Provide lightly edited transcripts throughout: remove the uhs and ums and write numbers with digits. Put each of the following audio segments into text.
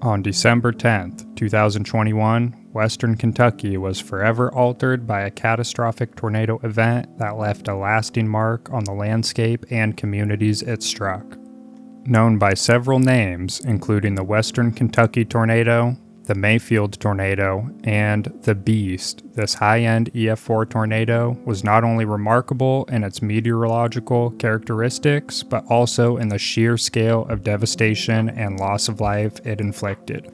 On December 10th, 2021, Western Kentucky was forever altered by a catastrophic tornado event that left a lasting mark on the landscape and communities it struck. Known by several names, including the Western Kentucky tornado, the Mayfield tornado, and the Beast, this high-end EF4 tornado was not only remarkable in its meteorological characteristics, but also in the sheer scale of devastation and loss of life it inflicted.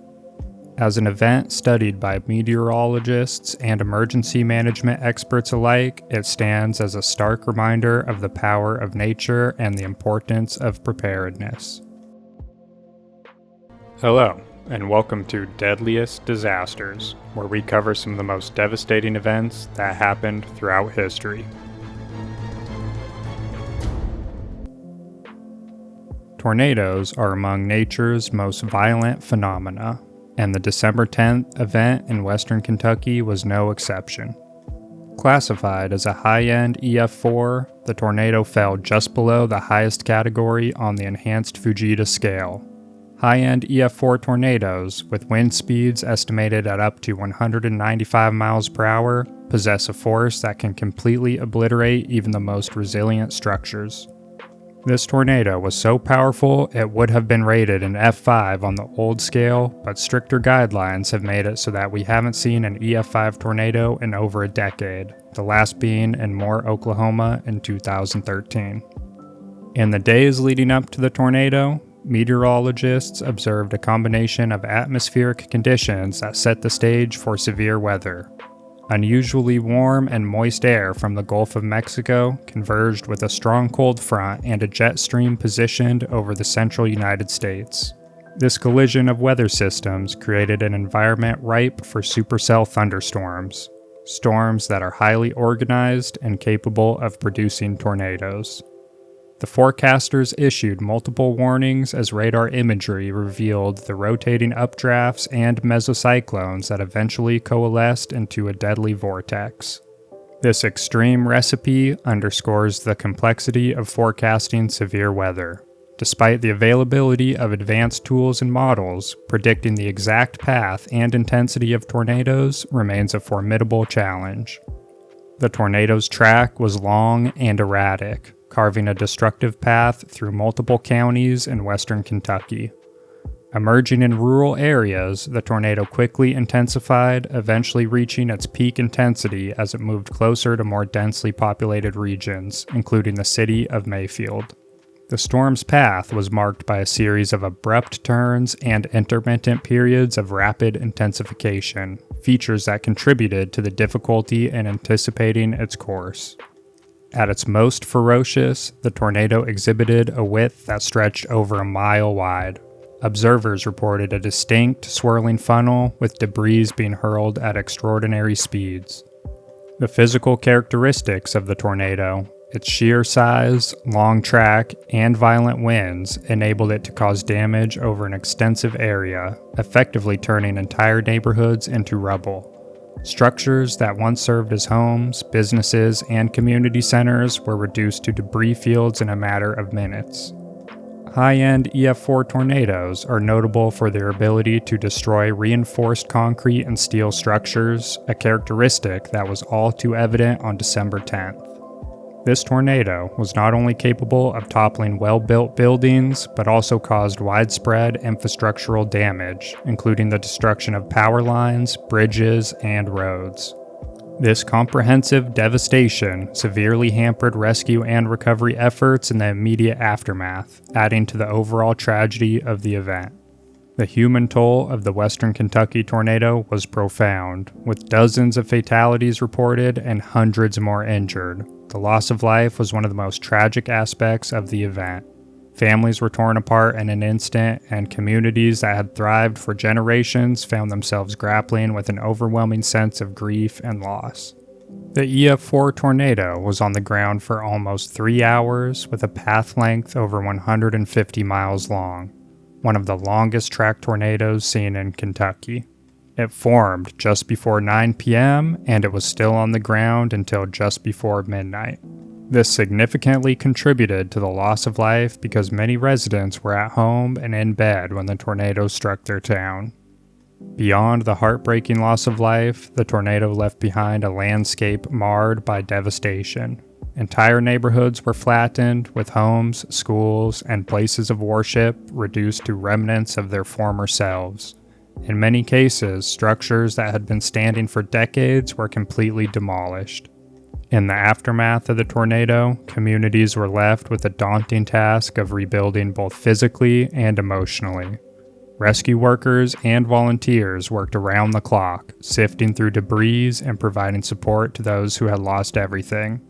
As an event studied by meteorologists and emergency management experts alike, it stands as a stark reminder of the power of nature and the importance of preparedness. Hello, and welcome to Deadliest Disasters, where we cover some of the most devastating events that happened throughout history. Tornadoes are among nature's most violent phenomena, and the December 10th event in Western Kentucky was no exception. Classified as a high-end EF4, the tornado fell just below the highest category on the enhanced Fujita scale. High-end EF4 tornadoes, with wind speeds estimated at up to 195 miles per hour, possess a force that can completely obliterate even the most resilient structures. This tornado was so powerful it would have been rated an F5 on the old scale, but stricter guidelines have made it so that we haven't seen an EF5 tornado in over a decade, the last being in Moore, Oklahoma in 2013. In the days leading up to the tornado, meteorologists observed a combination of atmospheric conditions that set the stage for severe weather. Unusually warm and moist air from the Gulf of Mexico converged with a strong cold front and a jet stream positioned over the central United States. This collision of weather systems created an environment ripe for supercell thunderstorms, storms that are highly organized and capable of producing tornadoes. The forecasters issued multiple warnings as radar imagery revealed the rotating updrafts and mesocyclones that eventually coalesced into a deadly vortex. This extreme recipe underscores the complexity of forecasting severe weather. Despite the availability of advanced tools and models, predicting the exact path and intensity of tornadoes remains a formidable challenge. The tornado's track was long and erratic, carving a destructive path through multiple counties in western Kentucky. Emerging in rural areas, the tornado quickly intensified, eventually reaching its peak intensity as it moved closer to more densely populated regions, including the city of Mayfield. The storm's path was marked by a series of abrupt turns and intermittent periods of rapid intensification, features that contributed to the difficulty in anticipating its course. At its most ferocious, the tornado exhibited a width that stretched over a mile wide. Observers reported a distinct, swirling funnel with debris being hurled at extraordinary speeds. The physical characteristics of the tornado, its sheer size, long track, and violent winds enabled it to cause damage over an extensive area, effectively turning entire neighborhoods into rubble. Structures that once served as homes, businesses, and community centers were reduced to debris fields in a matter of minutes. High-end EF4 tornadoes are notable for their ability to destroy reinforced concrete and steel structures, a characteristic that was all too evident on December 10th. This tornado was not only capable of toppling well-built buildings, but also caused widespread infrastructural damage, including the destruction of power lines, bridges, and roads. This comprehensive devastation severely hampered rescue and recovery efforts in the immediate aftermath, adding to the overall tragedy of the event. The human toll of the Western Kentucky tornado was profound, with dozens of fatalities reported and hundreds more injured. The loss of life was one of the most tragic aspects of the event. Families were torn apart in an instant, and communities that had thrived for generations found themselves grappling with an overwhelming sense of grief and loss. The EF4 tornado was on the ground for almost 3 hours, with a path length over 150 miles long, one of the longest track tornadoes seen in Kentucky. It formed just before 9 p.m., and it was still on the ground until just before midnight. This significantly contributed to the loss of life because many residents were at home and in bed when the tornado struck their town. Beyond the heartbreaking loss of life, the tornado left behind a landscape marred by devastation. Entire neighborhoods were flattened, with homes, schools, and places of worship reduced to remnants of their former selves. In many cases, structures that had been standing for decades were completely demolished. In the aftermath of the tornado, communities were left with the daunting task of rebuilding both physically and emotionally. Rescue workers and volunteers worked around the clock, sifting through debris and providing support to those who had lost everything.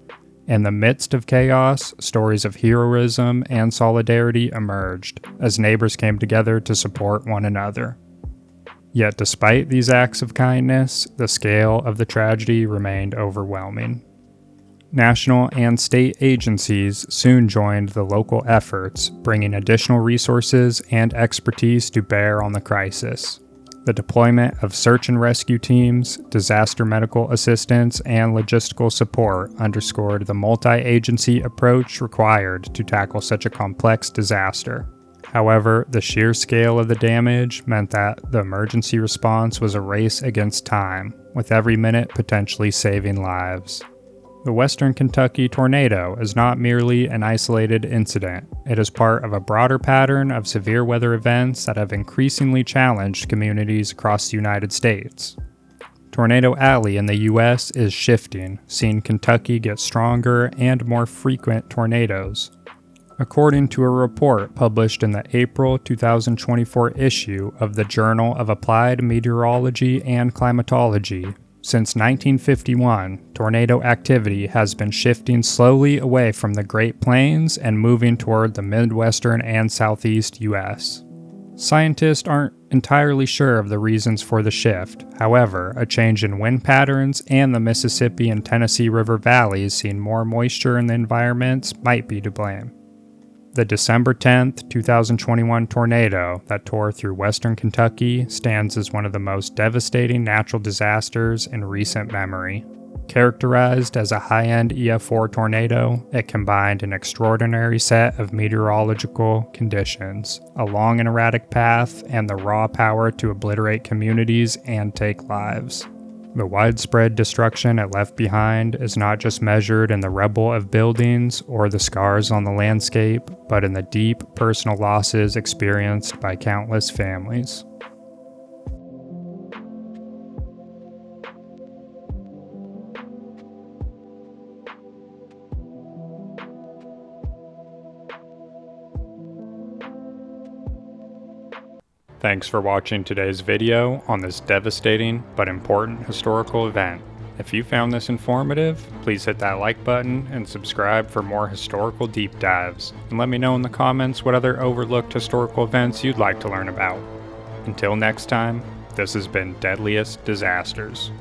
In the midst of chaos, stories of heroism and solidarity emerged as neighbors came together to support one another. Yet despite these acts of kindness, the scale of the tragedy remained overwhelming. National and state agencies soon joined the local efforts, bringing additional resources and expertise to bear on the crisis. The deployment of search and rescue teams, disaster medical assistance, and logistical support underscored the multi-agency approach required to tackle such a complex disaster. However, the sheer scale of the damage meant that the emergency response was a race against time, with every minute potentially saving lives. The Western Kentucky tornado is not merely an isolated incident. It is part of a broader pattern of severe weather events that have increasingly challenged communities across the United States. Tornado Alley in the U.S. is shifting, seeing Kentucky get stronger and more frequent tornadoes. According to a report published in the April 2024 issue of the Journal of Applied Meteorology and Climatology, since 1951, tornado activity has been shifting slowly away from the Great Plains and moving toward the Midwestern and Southeast U.S. Scientists aren't entirely sure of the reasons for the shift. However, a change in wind patterns and the Mississippi and Tennessee River valleys seeing more moisture in the environments might be to blame. The December 10, 2021 tornado that tore through western Kentucky stands as one of the most devastating natural disasters in recent memory. Characterized as a high-end EF4 tornado, it combined an extraordinary set of meteorological conditions, a long and erratic path, and the raw power to obliterate communities and take lives. The widespread destruction it left behind is not just measured in the rubble of buildings or the scars on the landscape, but in the deep personal losses experienced by countless families. Thanks for watching today's video on this devastating but important historical event. If you found this informative, please hit that like button and subscribe for more historical deep dives. And let me know in the comments what other overlooked historical events you'd like to learn about. Until next time, this has been Deadliest Disasters.